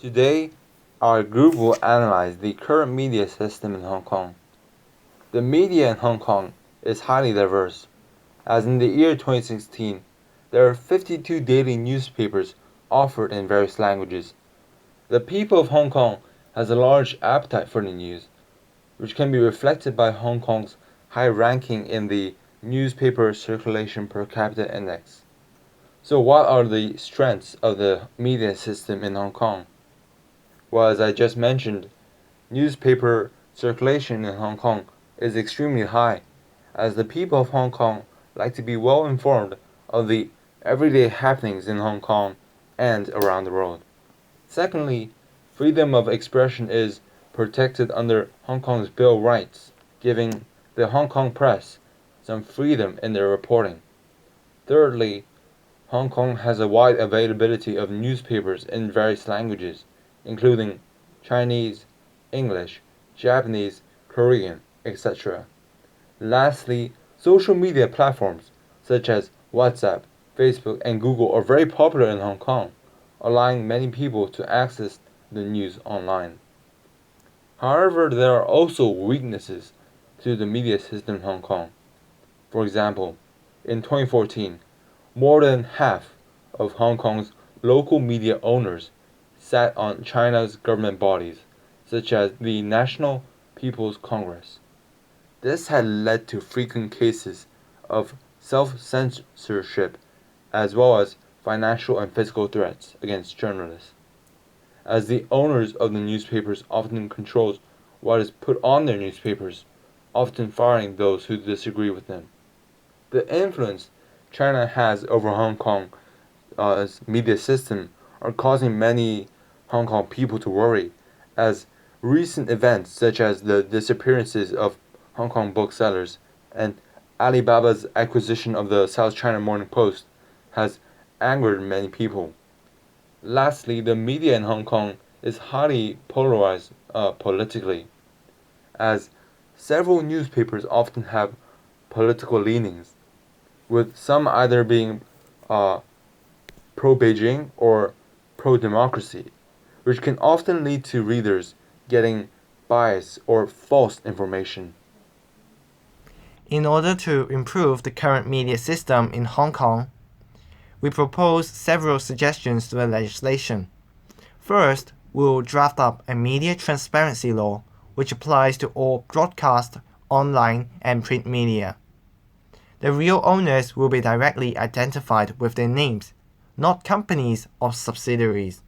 Today, our group will analyze the current media system in Hong Kong. The media in Hong Kong is highly diverse, as in the year 2016, there are 52 daily newspapers offered in various languages. The people of Hong Kong has a large appetite for the news, which can be reflected by Hong Kong's high ranking in the newspaper circulation per capita index. So what are the strengths of the media system in Hong Kong? Well, as I just mentioned, newspaper circulation in Hong Kong is extremely high, as the people of Hong Kong like to be well informed of the everyday happenings in Hong Kong and around the world. Secondly, freedom of expression is protected under Hong Kong's Bill of Rights, giving the Hong Kong press some freedom in their reporting. Thirdly, Hong Kong has a wide availability of newspapers in various languages, including Chinese, English, Japanese, Korean, etc. Lastly, social media platforms such as WhatsApp, Facebook, and Google are very popular in Hong Kong, allowing many people to access the news online. However, there are also weaknesses to the media system in Hong Kong. For example, in 2014, more than half of Hong Kong's local media owners sat on China's government bodies, such as the National People's Congress. This had led to frequent cases of self-censorship as well as financial and physical threats against journalists, as the owners of the newspapers often controls what is put on their newspapers, often firing those who disagree with them. The influence China has over Hong Kong's media system are causing many Hong Kong people to worry, as recent events such as the disappearances of Hong Kong booksellers and Alibaba's acquisition of the South China Morning Post has angered many people. Lastly, the media in Hong Kong is highly polarized politically, as several newspapers often have political leanings, with some either being pro-Beijing or pro-democracy, which can often lead to readers getting biased or false information. In order to improve the current media system in Hong Kong, we propose several suggestions to the legislation. First, we will draft up a media transparency law which applies to all broadcast, online, and print media. The real owners will be directly identified with their names, not companies or subsidiaries.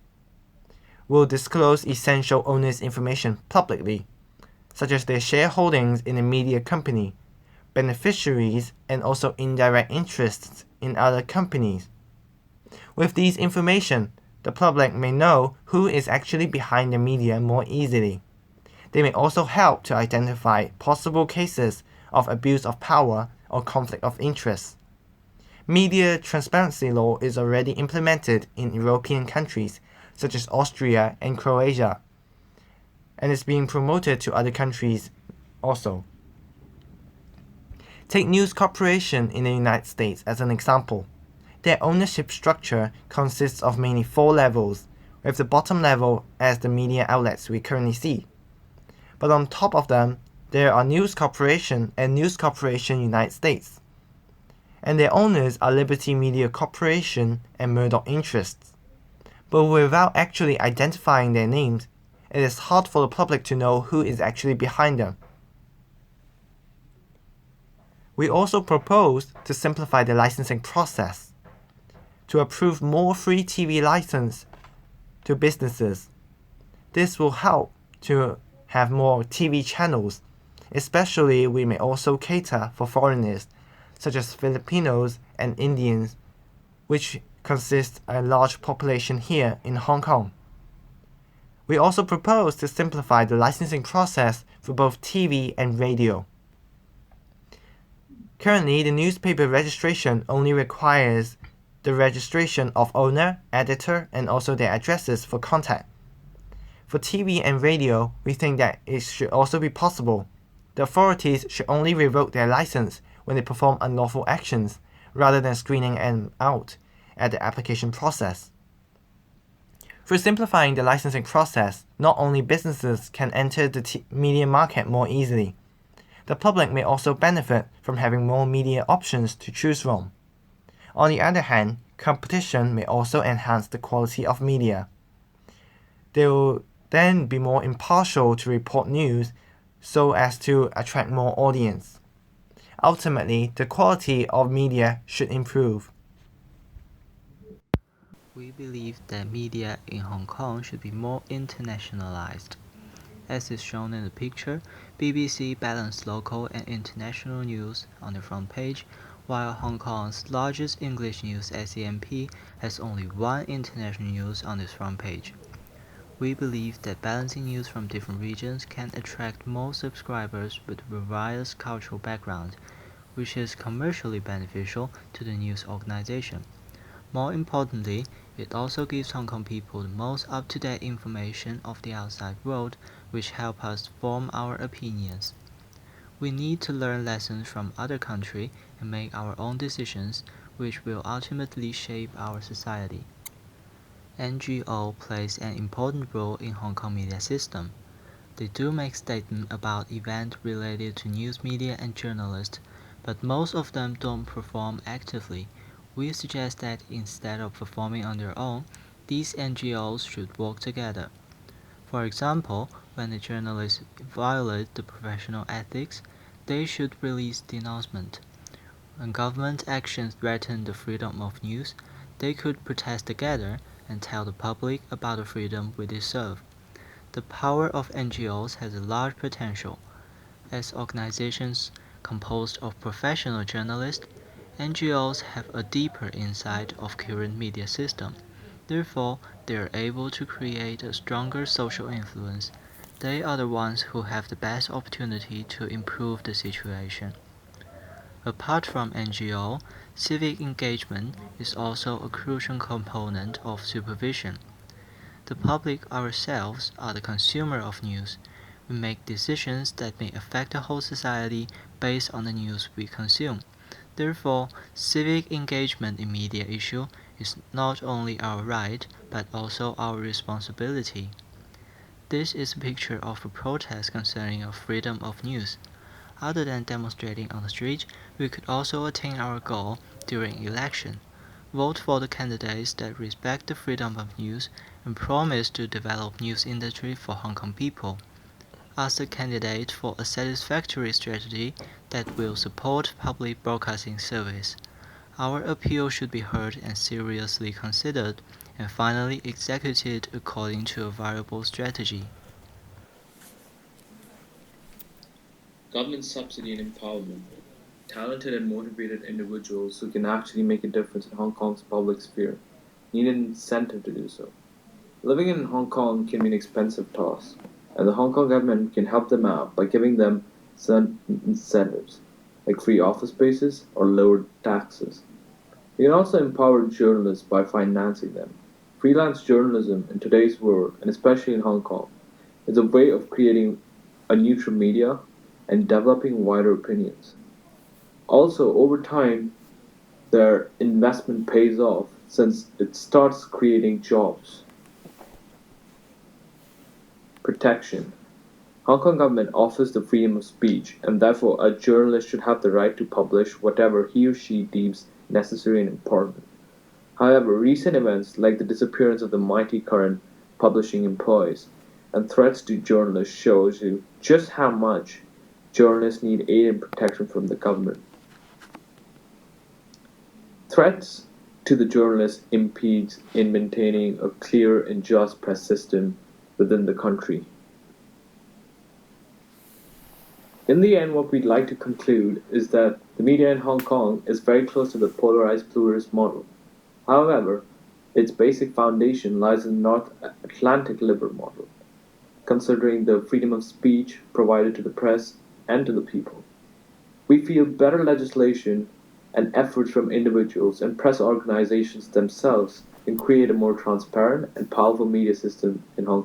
We'll disclose essential owners' information publicly, such as their shareholdings in a media company, beneficiaries, and also indirect interests in other companies. With these information, the public may know who is actually behind the media more easily. They may also help to identify possible cases of abuse of power or conflict of interest. Media transparency law is already implemented in European countries such as Austria and Croatia, and is being promoted to other countries also. Take News Corporation in the United States as an example. Their ownership structure consists of mainly 4 levels, with the bottom level as the media outlets we currently see. But on top of them, there are News Corporation and News Corporation United States, and their owners are Liberty Media Corporation and Murdoch Interests. But without actually identifying their names, it is hard for the public to know who is actually behind them. We also propose to simplify the licensing process, to approve more free TV license to businesses. This will help to have more TV channels, especially we may also cater for foreigners such as Filipinos and Indians, which consist a large population here in Hong Kong. We also propose to simplify the licensing process for both TV and radio. Currently, the newspaper registration only requires the registration of owner, editor, and also their addresses for contact. For TV and radio, we think that it should also be possible. The authorities should only revoke their license when they perform unlawful actions, rather than screening them out at the application process. Through simplifying the licensing process, not only businesses can enter the media market more easily, the public may also benefit from having more media options to choose from. On the other hand, competition may also enhance the quality of media. They will then be more impartial to report news so as to attract more audience. Ultimately, the quality of media should improve. We believe that media in Hong Kong should be more internationalized. As is shown in the picture, BBC balanced local and international news on the front page, while Hong Kong's largest English news SCMP has only one international news on its front page. We believe that balancing news from different regions can attract more subscribers with various cultural backgrounds, which is commercially beneficial to the news organization. More importantly, it also gives Hong Kong people the most up-to-date information of the outside world, which help us form our opinions. We need to learn lessons from other countries and make our own decisions, which will ultimately shape our society. NGO plays an important role in Hong Kong media system. They do make statements about events related to news media and journalists, but most of them don't perform actively. We suggest that instead of performing on their own, these NGOs should work together. For example, when a journalist violates the professional ethics, they should release denouncement. When government actions threaten the freedom of news, they could protest together and tell the public about the freedom we deserve. The power of NGOs has a large potential. As organizations composed of professional journalists, NGOs have a deeper insight of current media system. Therefore, they are able to create a stronger social influence. They are the ones who have the best opportunity to improve the situation. Apart from NGO, civic engagement is also a crucial component of supervision. The public ourselves are the consumer of news. We make decisions that may affect the whole society based on the news we consume. Therefore, civic engagement in media issue is not only our right, but also our responsibility. This is a picture of a protest concerning our freedom of news. Other than demonstrating on the street, we could also attain our goal during election. Vote for the candidates that respect the freedom of news and promise to develop news industry for Hong Kong people. Ask the candidate for a satisfactory strategy that will support public broadcasting service. Our appeal should be heard and seriously considered, and finally executed according to a viable strategy. Government subsidy and empowerment. Talented and motivated individuals who can actually make a difference in Hong Kong's public sphere need an incentive to do so. Living in Hong Kong can be an expensive task, and the Hong Kong government can help them out by giving them certain incentives, like free office spaces or lower taxes. They can also empower journalists by financing them. Freelance journalism in today's world, and especially in Hong Kong, is a way of creating a neutral media and developing wider opinions. Also, over time, their investment pays off since it starts creating jobs. Protection. Hong Kong government offers the freedom of speech, and therefore a journalist should have the right to publish whatever he or she deems necessary and important. However, recent events like the disappearance of the mighty current publishing employees and threats to journalists shows you just how much journalists need aid and protection from the government. Threats to the journalists impede in maintaining a clear and just press system within the country. In the end, what we'd like to conclude is that the media in Hong Kong is very close to the polarized pluralist model. However, its basic foundation lies in the North Atlantic liberal model, considering the freedom of speech provided to the press and to the people. We feel better legislation and efforts from individuals and press organizations themselves can create a more transparent and powerful media system in Hong Kong.